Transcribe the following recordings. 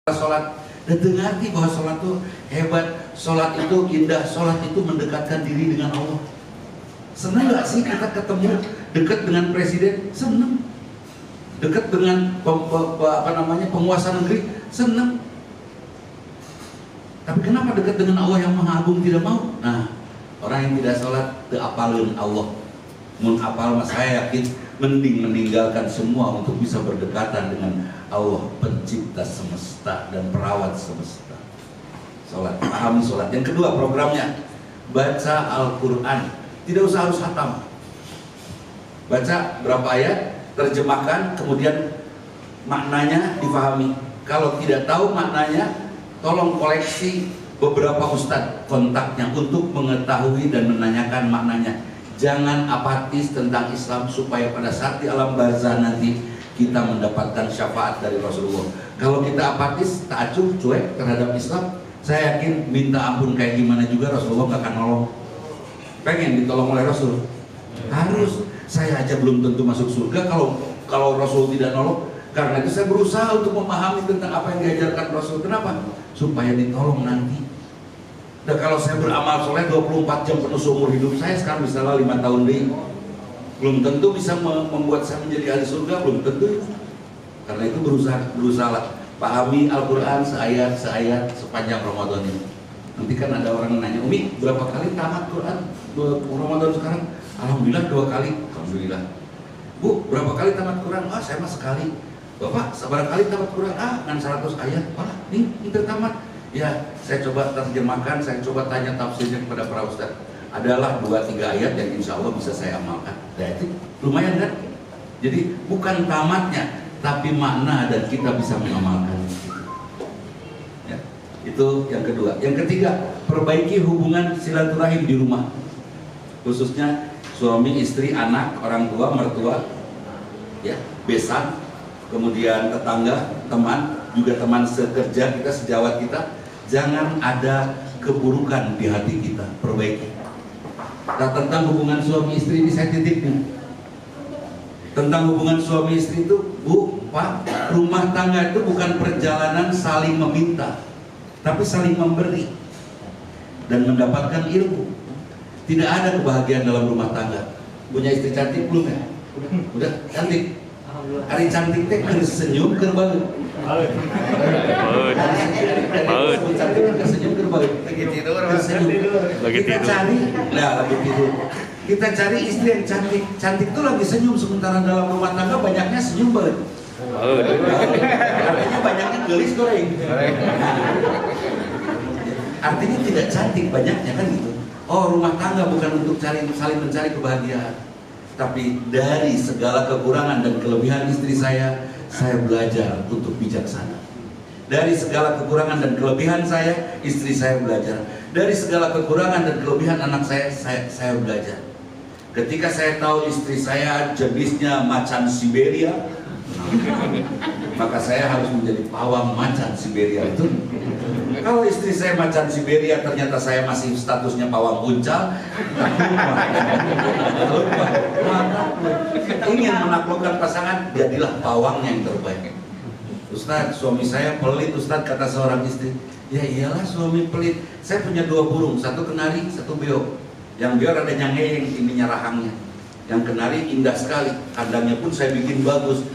Sholat dan dengarti bahwa sholat itu hebat, sholat itu indah, sholat itu mendekatkan diri dengan Allah. Senang gak sih kita ketemu dekat dengan presiden? Senang. Dekat dengan penguasa negeri? Senang. Tapi kenapa dekat dengan Allah yang Maha Agung tidak mau? Nah, orang yang tidak sholat teapalin Allah. Mun apal mas saya yakin mending meninggalkan semua untuk bisa berdekatan dengan Allah pencipta semesta dan perawat semesta. Sholat, pahami sholat. Yang kedua programnya, baca Al-Quran. Tidak usah harus hatam. Baca berapa ayat, terjemahkan, kemudian maknanya dipahami. Kalau tidak tahu maknanya, tolong koleksi beberapa ustadz kontaknya untuk mengetahui dan menanyakan maknanya. Jangan apatis tentang Islam supaya pada saat di alam barzah nanti kita mendapatkan syafaat dari Rasulullah. Kalau kita apatis, tak acuh, cuek terhadap Islam, saya yakin minta ampun kayak gimana juga Rasulullah gak akan nolong. Pengen ditolong oleh Rasul? Harus. Saya aja belum tentu masuk surga kalau Rasul tidak nolong. Karena itu saya berusaha untuk memahami tentang apa yang diajarkan Rasul. Kenapa? Supaya ditolong nanti. Dan kalau saya beramal soleh 24 jam penuh seumur hidup saya, sekarang misalnya 5 tahun deh, belum tentu bisa membuat saya menjadi ahli surga, belum tentu. Karena itu berusaha pahami Al-Quran seayat sepanjang Ramadan ini. Nanti kan ada orang nanya, Umi berapa kali tamat Quran Ramadan sekarang? Alhamdulillah 2 kali. Alhamdulillah. Bu berapa kali tamat Quran? Ah saya mah sekali. Bapak seberapa kali tamat Quran? Ah kan 100 ayat. Wah nih tamat. Ya, saya coba terjemahkan, saya coba tanya tafsirnya kepada para ustaz. Adalah 2-3 ayat yang insya Allah bisa saya amalkan. Nah itu lumayan kan? Jadi bukan tamatnya, tapi makna dan kita bisa mengamalkan. Ya, itu yang kedua. Yang ketiga, perbaiki hubungan silaturahim di rumah. Khususnya suami, istri, anak, orang tua, mertua, ya, besan, kemudian tetangga, teman, juga teman sekerja kita, sejawat kita. Jangan ada keburukan di hati kita, perbaiki. Nah, tentang hubungan suami istri ini saya titip nih. Tentang hubungan suami istri itu, Bu, Pak, rumah tangga itu bukan perjalanan saling meminta, tapi saling memberi dan mendapatkan ilmu. Tidak ada kebahagiaan dalam rumah tangga. Punya istri cantik belum ya? Udah cantik. Hari cantik teh keur senyum keur banget. Kita cari istri yang cantik. Cantik itu lagi senyum, sementara dalam rumah tangga banyaknya senyum banget. Artinya banyaknya gelis goreng. Artinya tidak cantik banyaknya kan gitu. Oh, rumah tangga bukan untuk saling mencari kebahagiaan, tapi dari segala kekurangan dan kelebihan istri saya belajar untuk bijaksana. Dari segala kekurangan dan kelebihan saya, istri saya belajar. Dari segala kekurangan dan kelebihan anak saya belajar. Ketika saya tahu istri saya jenisnya macan Siberia, maka saya harus menjadi pawang macan Siberia itu. Kalau istri saya macan Siberia, ternyata saya masih statusnya pawang uncal. Ingin menaklukkan pasangan, jadilah pawang yang terbaik. Ustadz, suami saya pelit, Ustadz, kata seorang istri. Ya iyalah suami pelit. Saya punya 2 burung, satu kenari, satu beo. Yang beo ada nyangeyeng, ininya rahangnya. Yang kenari indah sekali, kandangnya pun saya bikin bagus,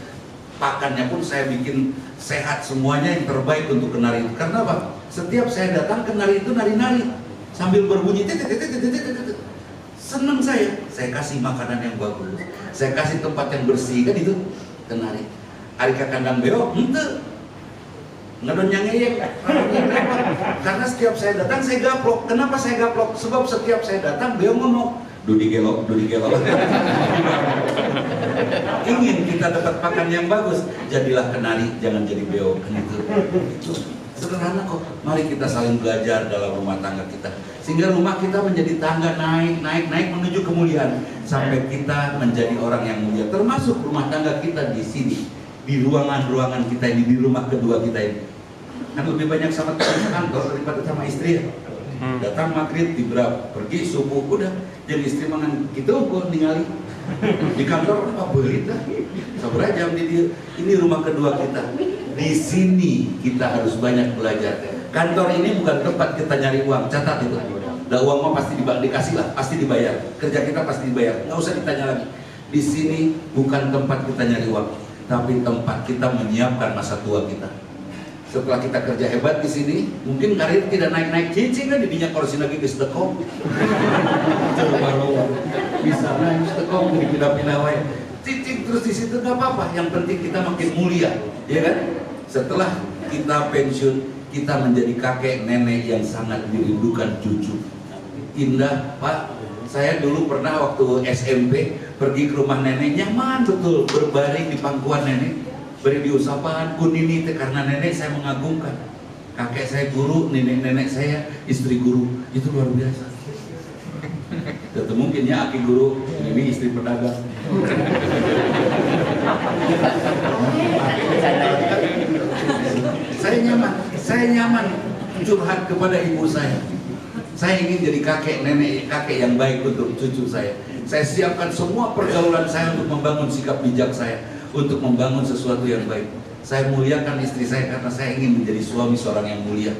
pakannya pun saya bikin sehat, semuanya yang terbaik untuk kenari itu. Karena apa? Setiap saya datang, kenari itu nari-nari sambil berbunyi senang saya kasih makanan yang bagus, saya kasih tempat yang bersih, kan itu kenari. Arika kandang beo, ngadon nyangeyeng. Karena setiap saya datang saya gaplok. Kenapa saya gaplok? Sebab setiap saya datang beo ngomong Dudi gelok. Ingin kita dapat pakan yang bagus, jadilah kenari, jangan jadi beo. Kan itu sederhana kok. Mari kita saling belajar dalam rumah tangga kita, sehingga rumah kita menjadi tangga naik menuju kemuliaan, sampai kita menjadi orang yang mulia. Termasuk rumah tangga kita di sini, di ruangan-ruangan kita ini, di rumah kedua kita ini. Kan lebih banyak sama teman kantor daripada sama istri ya. Datang maghrib, tibrap, pergi subuh, udah. Jadi istri mangan gitu kok ningali di kantor apa belit lah. Sabar jam di dia. Ini rumah kedua kita. Di sini kita harus banyak belajar. Kantor ini bukan tempat kita nyari uang, catat itu. Udah uang mah pasti dikasih lah, pasti dibayar. Kerja kita pasti dibayar, nggak usah ditanya lagi. Di sini bukan tempat kita nyari uang, tapi tempat kita menyiapkan masa tua kita. Setelah kita kerja hebat di sini, mungkin karir tidak naik-naik cincin kan didinya kursi lagi di setekong. Bisa naik setekong dipindah-pindah wae. Cincin terus di situ nggak apa-apa. Yang penting kita makin mulia, ya kan? Setelah kita pensiun, kita menjadi kakek nenek yang sangat dirindukan cucu. Indah, Pak. Saya dulu pernah waktu SMP pergi ke rumah nenek, nyaman betul berbaring di pangkuan nenek, beri diusapan kunini karena nenek saya mengagumkan. Kakek saya guru, nenek saya istri guru, itu luar biasa. Tentu mungkin ya aki guru, ini istri pedagang. Saya nyaman curhat kepada ibu saya. Saya ingin jadi kakek nenek, kakek yang baik untuk cucu saya. Saya siapkan semua pergaulan saya untuk membangun sikap bijak saya, untuk membangun sesuatu yang baik. Saya muliakan istri saya karena saya ingin menjadi suami seorang yang mulia.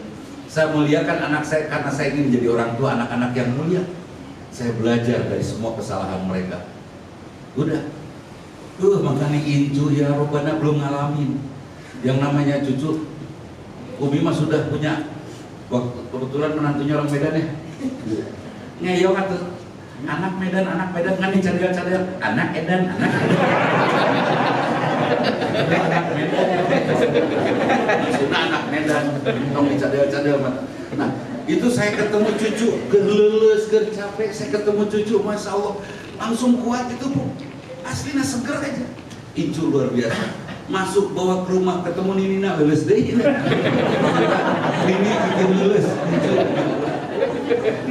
Saya muliakan anak saya karena saya ingin menjadi orang tua anak-anak yang mulia. Saya belajar dari semua kesalahan mereka. Udah, makanya incu ya Robbana belum ngalamin. Yang namanya cucu, Umi mah sudah punya. Waktu kebetulan menantunya orang Medan ya. Ngeyong atuh. Anak Medan ngan dicadel-cadel. Anak Edan. Anak Medan. Maksudnya anak Medan. Tong dicadel-cadel. Nah, itu saya ketemu cucu, gerleles, capek. Saya ketemu cucu, Masya Allah, langsung kuat itu Bu. Aslinya seger aja. Incu luar biasa. Masuk bawa ke rumah ketemu Nina leles deh. Nini bikin leles.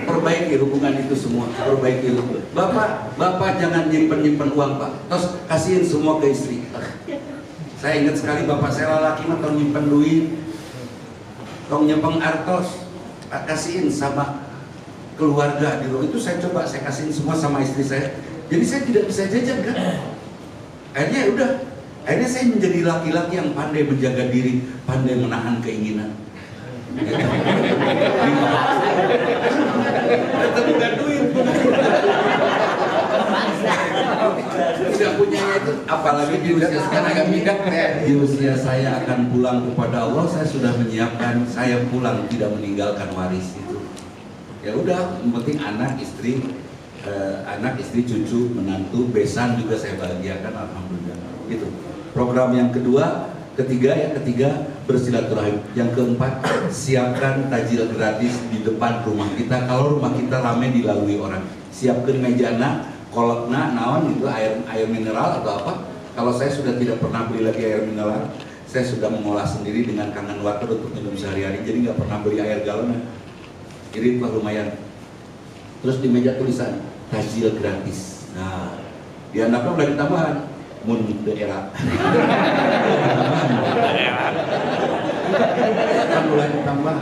Perbaiki hubungan itu semua, perbaiki hubungan. Bapak jangan nyimpen uang Pak. Terus kasihin semua ke istri. Saya ingat sekali bapak saya lelaki mah tong nyimpen duit, tong nyimpen artos, kasihin sama keluarga di rumah. Itu saya coba saya kasihin semua sama istri saya. Jadi saya tidak bisa jajan kan. Akhirnya saya menjadi laki-laki yang pandai menjaga diri, pandai menahan keinginan. Tetap bukan duit. Tidak punyanya itu, apalagi di usia sekarang agak mikir. Di usia saya akan pulang kepada Allah, saya sudah menyiapkan, saya pulang tidak meninggalkan waris itu. Ya udah, yang penting anak, istri, cucu, menantu, besan juga saya bahagiakan, alhamdulillah. Itu. Program yang ketiga bersilaturahim. Yang keempat, siapkan tajil gratis di depan rumah kita. Kalau rumah kita ramai dilalui orang, siapkan mejana, kolakna, naon itu air mineral atau apa. Kalau saya sudah tidak pernah beli lagi air mineral, saya sudah mengolah sendiri dengan kangen water untuk minum sehari-hari. Jadi nggak pernah beli air galon. Jadi itu lumayan. Terus di meja tulisan tajil gratis. Nah, di anaknya udah ditambahan. Mun daerah akan mulai ditambah.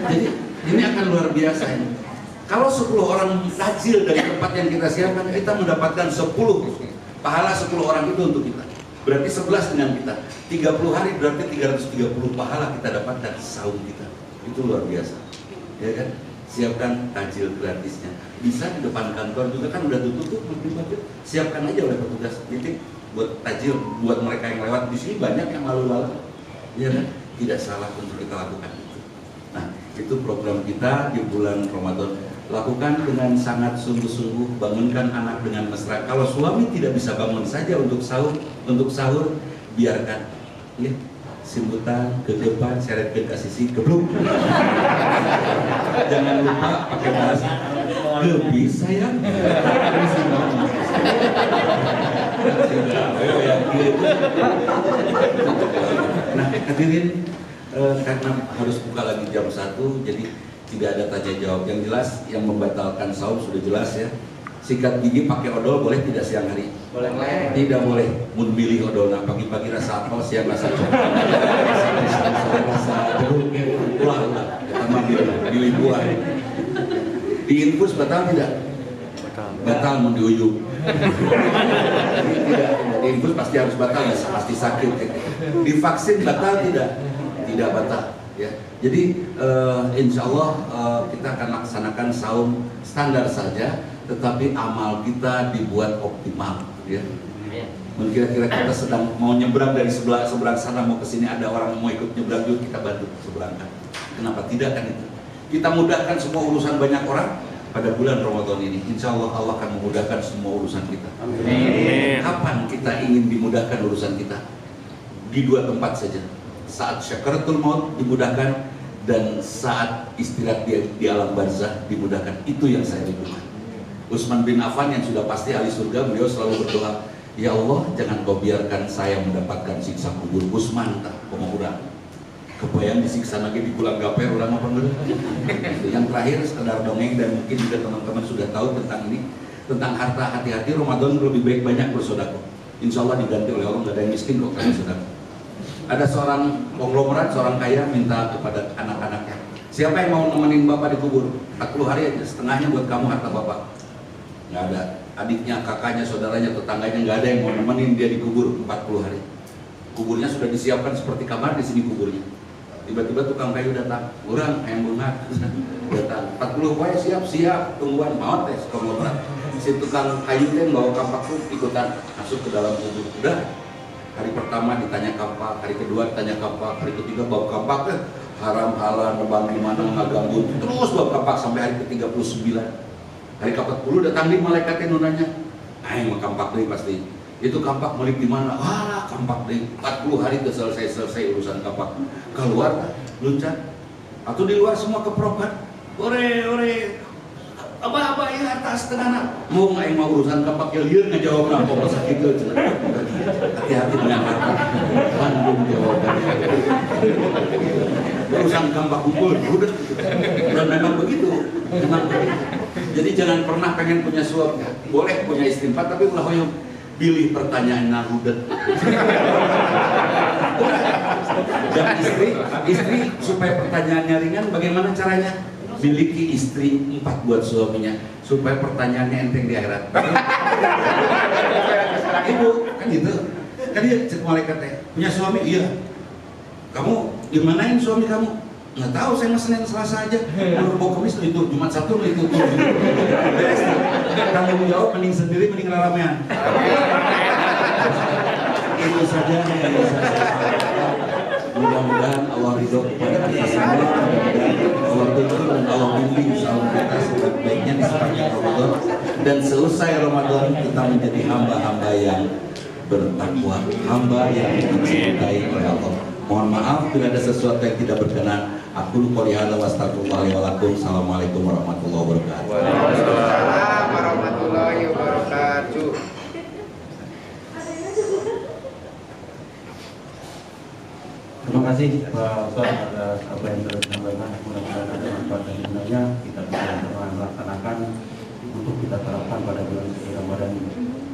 Jadi ini akan luar biasa ini. Kalau 10 orang tajil dari tempat yang kita siapkan, kita mendapatkan 10 pahala 10 orang itu untuk kita. Berarti 11 dengan kita. 30 hari berarti 330 pahala kita dapatkan saum kita. Itu luar biasa. Ya kan? Siapkan tajil gratisnya. Bisa di depan kantor juga kan udah tutup. Siapkan aja oleh petugas titik buat tajil, buat mereka yang lewat di sini banyak yang lalu-lalu, ya kan? Tidak salah untuk kita lakukan itu. Nah, itu program kita di bulan Ramadan. Lakukan dengan sangat sungguh-sungguh, bangunkan anak dengan mesra. Kalau suami tidak bisa bangun saja untuk sahur, biarkan. Ya, simbutan ke depan, seret ke sisi, kebluk. Jangan lupa pakai bahasa lebih sayang. Nah, hadirin, karena harus buka lagi jam 1, jadi tidak ada tanya jawab. Yang jelas, yang membatalkan saum sudah jelas ya. Sikat gigi pakai odol boleh tidak siang hari? Boleh. Tidak boleh. Mun milih odol, nah pagi-pagi rasa apel, siang rasa coklat, rasa jeruk, ulah. Kita milih buah. Diinfus batal tidak? Batal mau diuyuk. Tidak. diinfus pasti harus batal, pasti sakit. Divaksin batal tidak batal. Ya, jadi insya Allah kita akan laksanakan saum standar saja, tetapi amal kita dibuat optimal. Ya. Kira-kira kita sedang mau nyebrang dari seberang sana mau ke sini, ada orang yang mau ikut nyebrang juga, kita bantu seberangkan. Kenapa tidak kan itu? Kita mudahkan semua urusan banyak orang pada bulan Ramadan ini. Insya Allah Allah akan memudahkan semua urusan kita. Amin. Kapan kita ingin dimudahkan urusan kita? Di dua tempat saja. Saat syakaratul maut dimudahkan, dan saat istirahat di alam barzah dimudahkan. Itu yang saya rindukan. Utsman bin Affan yang sudah pasti ahli surga, beliau selalu berdoa, ya Allah, jangan kau biarkan saya mendapatkan siksa kubur. Utsman tak pemurah. Kebayang disiksa lagi di pulang gaper orang apa enggak? Yang terakhir sekedar dongeng, dan mungkin juga teman-teman sudah tahu tentang ini, tentang harta. Hati-hati, Ramadan lebih baik banyak bersedekah. Insya Allah diganti oleh Allah, nggak ada yang miskin kok kalian sedekah. Ada seorang konglomerat, seorang kaya minta kepada anak-anaknya, siapa yang mau nemenin bapak di kubur? 40 hari aja, setengahnya buat kamu harta bapak. Nggak ada. Adiknya, kakaknya, saudaranya, tetangganya, nggak ada yang mau nemenin dia di kubur 40 hari. Kuburnya sudah disiapkan seperti kamar, di sini kuburnya. Tiba-tiba tukang kayu datang, orang yang bunga datang, 40 poin siap, tungguan maut tes konglomerat. Si tukang kayu yang bawa kampak tuh ikutan masuk ke dalam kubur. Udah, hari pertama ditanya kampak, hari kedua ditanya kampak, hari ketiga bawa kampak, haram halal, nebang di mana, ngaganggu, terus bawa kampak sampai hari ke-39. Hari ke-40 datang di malaikat yang nunanya, yang kampak deh pasti. Itu kampak melik di mana? Wah, kampak deh. 40 hari selesai urusan kampak. Keluar, luncat. Atau di luar semua keprokan. Ore. Apa ya harta setengah. Mau urusan kampak ya liar ngejawab apa masa gitu. Hati-hati dengan harta. Bandung jawaban. Urusan kampak kumpul udah. Dan memang begitu. Jadi jangan pernah pengen punya suami. Boleh punya istri 4, tapi ulah hoyong pilih pertanyaan narudet. Dan istri supaya pertanyaannya ringan, bagaimana caranya? Miliki istri 4 buat suaminya, supaya pertanyaannya enteng di akhirat. Ibu kan gitu, kan dia cek malaikat teh, punya suami? Iya. Kamu dimanain suami kamu? Nggak tahu, saya mah Senin Selasa aja. Kalau mau Kamis itu, Jumat Sabtu itu. Beres nih. Kamu jawab mending sendiri, mending ramean. Itu saja. Mudah-mudahan Allah ridho kepada kita semua. Allah ridho dan Allah bimbing salam kita sebaik-baiknya di sepanjang Ramadan. Dan selesai Ramadan kita menjadi hamba-hamba yang bertakwa, hamba yang dicintai oleh Allah. Mohon maaf bila ada sesuatu yang tidak berkenan. Aku qouli hadza wa astaghfirullahi wa lakum. Assalamualaikum warahmatullahi wabarakatuh. Waalaikumsalam warahmatullahi wabarakatuh. Terima kasih Pak Ustaz atas apa yang sudah disampaikan. Mudah-mudahan ada manfaat dan gunanya kita bisa melaksanakan untuk kita terapkan pada bulan suci Ramadan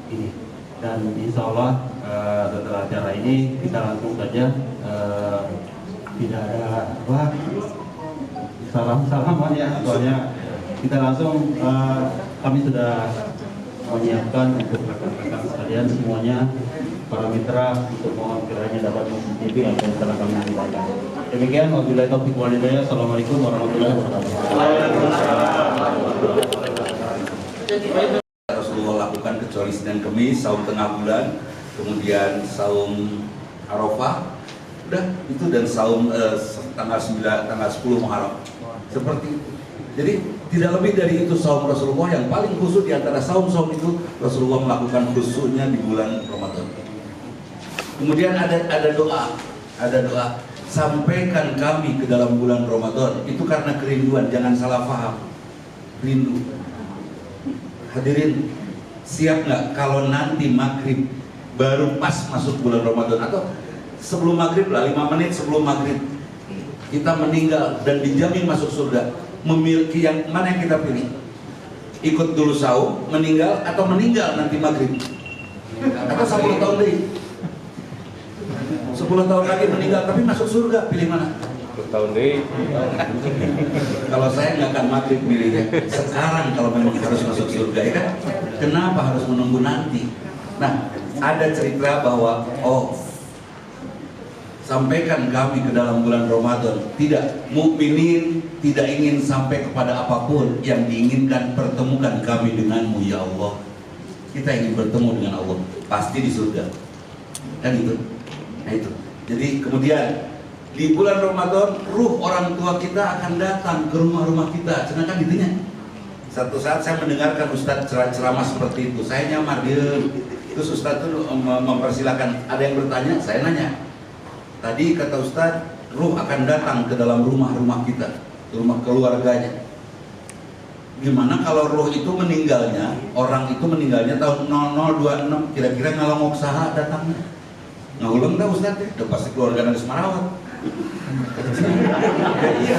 ini. Dan insya Allah setelah acara ini kita langsung saja tidak ada salam-salaman ya, soalnya kita langsung kami sudah menyiapkan untuk rekan-rekan sekalian semuanya para mitra untuk mohon kiranya dapat mencicipi apa yang telah kami sampaikan. Demikian, wabillahi taufiq wal hidayah. Assalamualaikum warahmatullahi wabarakatuh. Rasulullah lakukan kecuali Senin Kemis, saum tengah bulan, kemudian saum Arafah, udah itu, dan saum tanggal 10 Muharram. Seperti itu. Jadi tidak lebih dari itu saum Rasulullah. Yang paling khusus di antara saum-saum itu Rasulullah melakukan khususnya di bulan Ramadan. Kemudian ada doa, sampaikan kami ke dalam bulan Ramadan. Itu karena kerinduan, jangan salah paham. Rindu. Hadirin, siap nggak kalau nanti maghrib baru pas masuk bulan Ramadan, atau sebelum maghrib lah, 5 menit sebelum maghrib kita meninggal dan dijamin masuk surga? Memiliki yang mana yang kita pilih? Ikut dulu saum, meninggal, atau meninggal nanti maghrib? Atau 10 tahun deh, 10 tahun lagi meninggal tapi masuk surga, pilih mana? 10 tahun deh. Kalau saya nggak akan maghrib milihnya sekarang kalau memang harus masuk surga, ya kan? Kenapa harus menunggu nanti? Nah, ada cerita bahwa sampaikan kami ke dalam bulan Ramadan. Tidak, mukminin tidak ingin sampai kepada apapun yang diinginkan. Pertemukan kami denganmu ya Allah. Kita ingin bertemu dengan Allah, pasti di surga. Kan itu. Nah itu. Jadi kemudian di bulan Ramadan ruh orang tua kita akan datang ke rumah-rumah kita. Sedangkan itunya. Satu saat saya mendengarkan Ustadz ceramah seperti itu. Saya nyamar dia. Terus Ustadz itu mempersilahkan. Ada yang bertanya, saya nanya. Tadi kata Ustadz, ruh akan datang ke dalam rumah-rumah kita, rumah keluarganya. Gimana kalau ruh itu meninggalnya, orang itu meninggalnya tahun 0026, kira-kira ngalongok saha datangnya? Ngaulang dah Ustadz, udah pasti keluarga Nabi Semarawat. Ya, iya.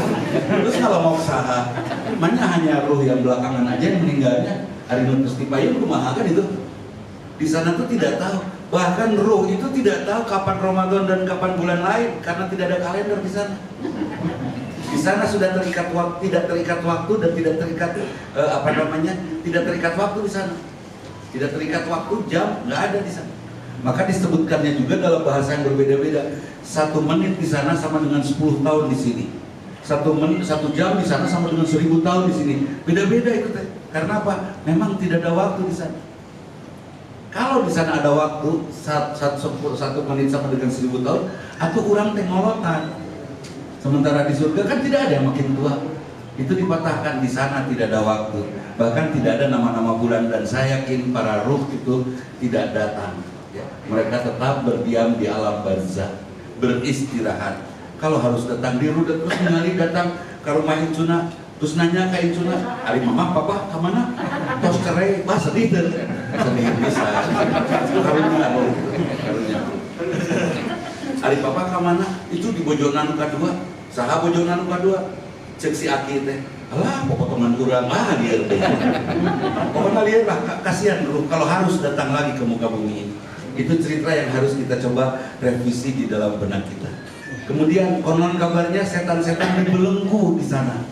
Terus ngalongok saha, mana hanya ruh yang belakangan aja yang meninggalnya. Hari Nun Pestipayun kumaha kan itu? Di sana tuh tidak tahu. Bahkan ruh itu tidak tahu kapan Ramadan dan kapan bulan lain karena tidak ada kalender di sana. Di sana sudah terikat waktu, tidak terikat waktu dan tidak terikat tidak terikat waktu di sana. Tidak terikat waktu, jam nggak ada di sana. Maka disebutkannya juga dalam bahasa yang berbeda-beda. 1 menit di sana sama dengan 10 tahun di sini. 1 jam di sana sama dengan 1000 tahun di sini. Beda-beda itu. Karena apa? Memang tidak ada waktu di sana. Kalau di sana ada waktu 1 menit sama dengan 1000 tahun, atau kurang tengolotan. Sementara di surga kan tidak ada yang makin tua. Itu dipatahkan, di sana tidak ada waktu. Bahkan tidak ada nama-nama bulan, dan saya yakin para ruh itu tidak datang. Ya, mereka tetap berdiam di alam barzah, beristirahat. Kalau harus datang di ruh terus mengali datang ke rumah Incuna, terus nanya ke Incuna, "Ari mama, papa, kemana?" Tos cerai, wah sedih deh. Sedih bisa. Karunya. Ari papa kemana? Itu di Bojonan kedua. Saha Bojonan kedua? Cek si Aki teh. Alah, potongan kurang dia teh. Pokoknya lihat lah, kasihan ruh kalau harus datang lagi ke muka bumi ini. Itu cerita yang harus kita coba revisi di dalam benak kita. Kemudian konon kabarnya setan-setan dibelenggu di sana.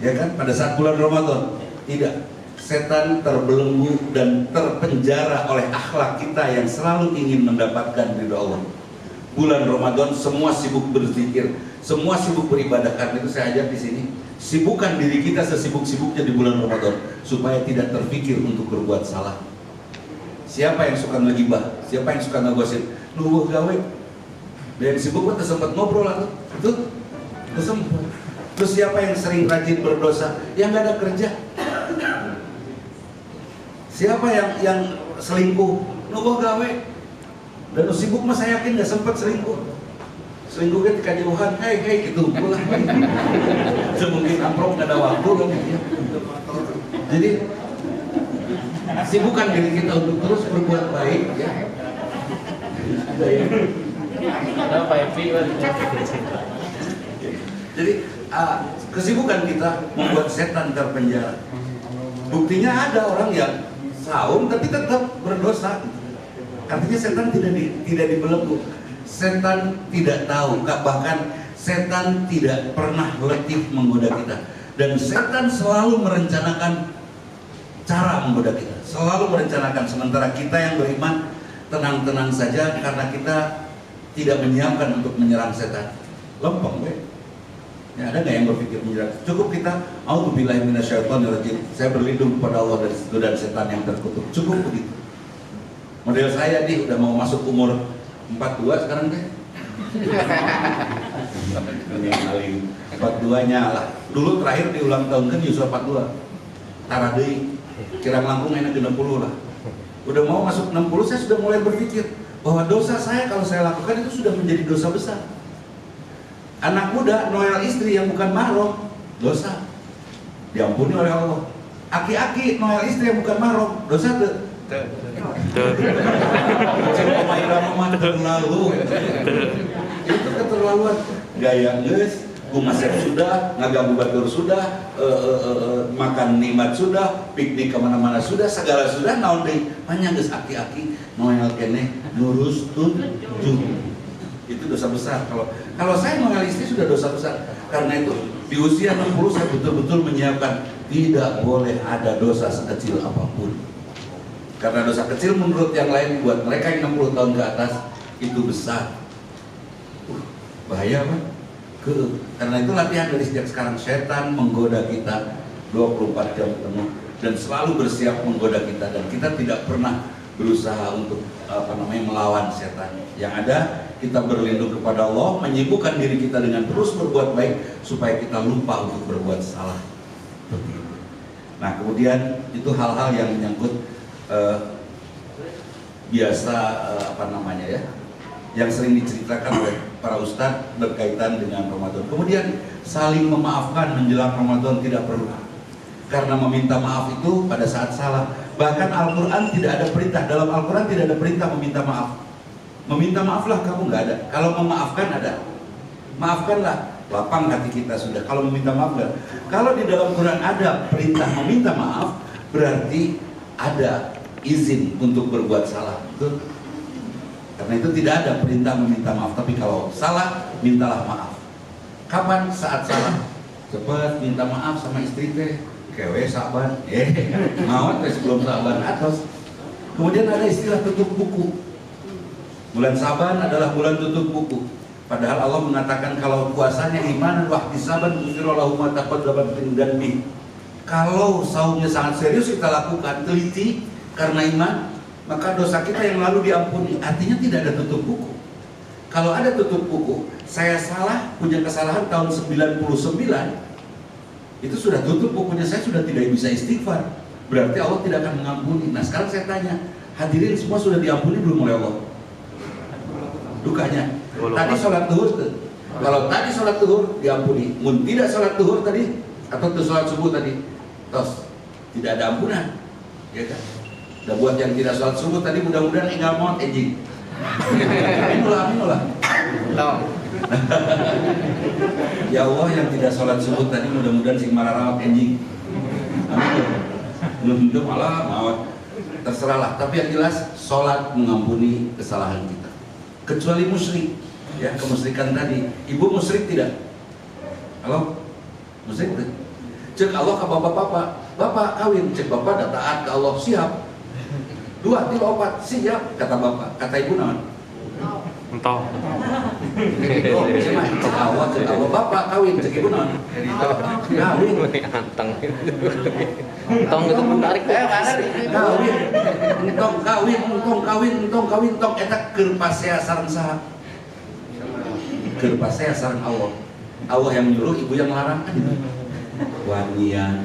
Ya kan, pada saat bulan Ramadan. Tidak. Setan terbelenggu dan terpenjara oleh akhlak kita yang selalu ingin mendapatkan ridho Allah. Bulan Ramadan semua sibuk berzikir, semua sibuk beribadah. Karena itu saya ajak di sini, sibukkan diri kita sesibuk-sibuknya di bulan Ramadan supaya tidak terpikir untuk berbuat salah. Siapa yang suka ngegibah? Siapa yang suka ngegosip? Nubuh gawe. Dan sibuk kan sempat ngobrol lah tuh. Terus siapa yang sering rajin berdosa? Yang nggak ada kerja. Siapa yang selingkuh? Nubuh gawe. Dan sibuk mah saya yakin nggak sempat selingkuh. Selingkuh ketika jauhan, hei gitu pulang. Semungkin amprok nggak ada waktu loh. Jadi sibukkan diri kita untuk terus berbuat baik ya. Jadi kesibukan kita membuat setan terpenjara. Buktinya ada orang yang saum tapi tetap berdosa. Artinya setan tidak dibelenggu. Setan tidak tahu, bahkan setan tidak pernah letih menggoda kita. Dan setan selalu merencanakan cara menggoda kita. Selalu merencanakan, sementara kita yang beriman tenang-tenang saja karena kita tidak menyiapkan untuk menyerang setan. Lempeng deh. Ya, ada nggak yang berpikir menyerang? Cukup kita auzubillahi minasyaitonirrajim. Saya berlindung kepada Allah dari godaan setan yang terkutuk. Cukup begitu. Model saya nih udah mau masuk umur 42 sekarang deh. 42-nya lah. Dulu terakhir di ulang tahun kan Yusuf 42. Taradei kira langkung enak 60 lah. Udah mau masuk 60 saya sudah mulai berpikir bahwa dosa saya kalau saya lakukan itu sudah menjadi dosa besar. Anak muda noel istri yang bukan mahram, dosa. Diampuni oleh Allah. Aki-aki noel istri yang bukan mahram, dosa tuh. Itu keterlaluan. Gaya nges, kumasep sudah, ngaganggu batur sudah, makan nikmat sudah, piknik kemana-mana sudah, segala sudah. Naon deui panjang geus aki-aki noel keneh nurus tujuh. Itu dosa besar. Kalau saya noel istri sudah dosa besar. Karena itu di usia 60 saya betul-betul menyiapkan tidak boleh ada dosa sekecil apapun. Karena dosa kecil menurut yang lain buat mereka yang 60 tahun ke atas itu besar. Bahaya kan? Karena itu latihan dari sejak sekarang. Setan menggoda kita 24 jam penuh dan selalu bersiap menggoda kita, dan kita tidak pernah berusaha untuk melawan setan. Yang ada kita berlindung kepada Allah, menyibukkan diri kita dengan terus berbuat baik supaya kita lupa untuk berbuat salah. Nah, kemudian itu hal-hal yang menyangkut yang sering diceritakan oleh para ustadz berkaitan dengan Ramadan. Kemudian saling memaafkan menjelang Ramadan tidak perlu, karena meminta maaf itu pada saat salah. Bahkan Al-Quran tidak ada perintah, dalam Al-Quran tidak ada perintah meminta maaf. Meminta maaflah kamu, nggak ada. Kalau memaafkan ada. Maafkanlah, lapang hati kita sudah. Kalau meminta maaf nggak. Kalau di dalam Quran ada perintah meminta maaf, berarti ada izin untuk berbuat salah. Betul? Karena itu tidak ada perintah meminta maaf. Tapi kalau salah, mintalah maaf. Kapan? Saat salah. Cepat minta maaf sama istri teh. Kewe saban, mawat sebelum saban atas. Kemudian ada istilah tutup buku. Bulan Saban adalah bulan tutup buku. Padahal Allah mengatakan kalau puasanya iman wahdi saban ghufirallahu ma taqaddama min dzanbi. Kalau saumnya sangat serius kita lakukan, teliti karena iman, maka dosa kita yang lalu diampuni. Artinya tidak ada tutup buku. Kalau ada tutup buku, saya salah, punya kesalahan tahun 99, itu sudah tutup bukunya, saya sudah tidak bisa istighfar. Berarti Allah tidak akan mengampuni. Nah, sekarang saya tanya, hadirin semua sudah diampuni belum oleh Allah? Dukanya. Tadi sholat zuhur, kalau tadi sholat zuhur diampuni. Mun tidak sholat zuhur tadi atau sholat subuh tadi, tos tidak ada ampunan, ya kan? Dan buat yang tidak sholat subuh tadi mudah-mudahan enggak mau anjing. Aminullah. Ya Allah, yang tidak sholat subuh tadi mudah-mudahan sing mararawat anjing. Amin. Belum malah mawat. Terserahlah. Tapi yang jelas sholat mengampuni kesalahan kita. Kecuali musyrik, ya, kemusyrikan tadi. Ibu musyrik tidak? Halo? Musyrik tidak? Cek Allah ke bapak-bapak, bapak kawin, cek bapak dah taat ke Allah, siap. 2, 3, 4, siap, kata bapak. Kata ibu naon? Entah. Cek Allah bapak kawin, cek ibu naon? Kawin. Anteng. Entong itu menarik. Kawin, entong eta keur pasea sareng saha? Keur pasea sareng Allah. Allah yang nyuruh, ibu yang melarang kan itu. Wanian.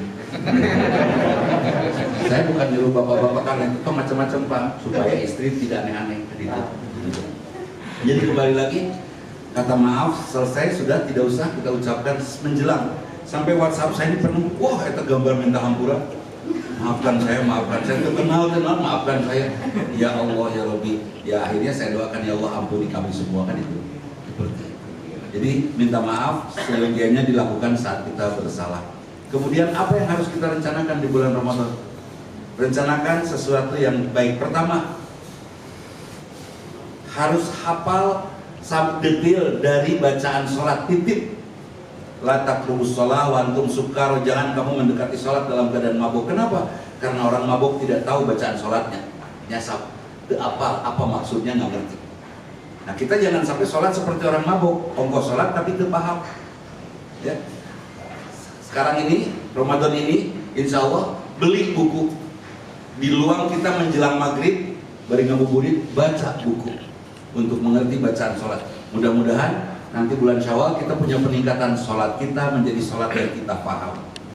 Saya bukan nyuruh bapak-bapak karena itu macam-macam Pak, supaya istri tidak aneh-aneh gitu. Jadi kembali lagi, kata maaf selesai sudah, tidak usah kita ucapkan menjelang. Sampai WhatsApp saya ini penuh, wah itu gambar minta hampura. Maafkan saya, kenal, maafkan saya. Ya Allah, ya Rabbi. Ya akhirnya saya doakan, ya Allah ampuni kami semua, kan itu. Jadi minta maaf sebagiannya dilakukan saat kita bersalah. Kemudian apa yang harus kita rencanakan di bulan Ramadan? Rencanakan sesuatu yang baik. Pertama, harus hafal detail dari bacaan sholat. Titip. La taqrabus shalah wa antum sukar. Jangan kamu mendekati sholat dalam keadaan mabuk. Kenapa? Karena orang mabuk tidak tahu bacaan sholatnya. Nyasap. Apa maksudnya nggak ngerti. Nah, kita jangan sampai sholat seperti orang mabuk. Ongkos sholat tapi tidak paham. Ya. Sekarang ini, Ramadan ini, insya Allah beli buku. Di luang kita menjelang maghrib, bari ngabuburit, baca buku untuk mengerti bacaan sholat. Mudah-mudahan nanti bulan Syawal kita punya peningkatan sholat kita menjadi sholat yang kita paham.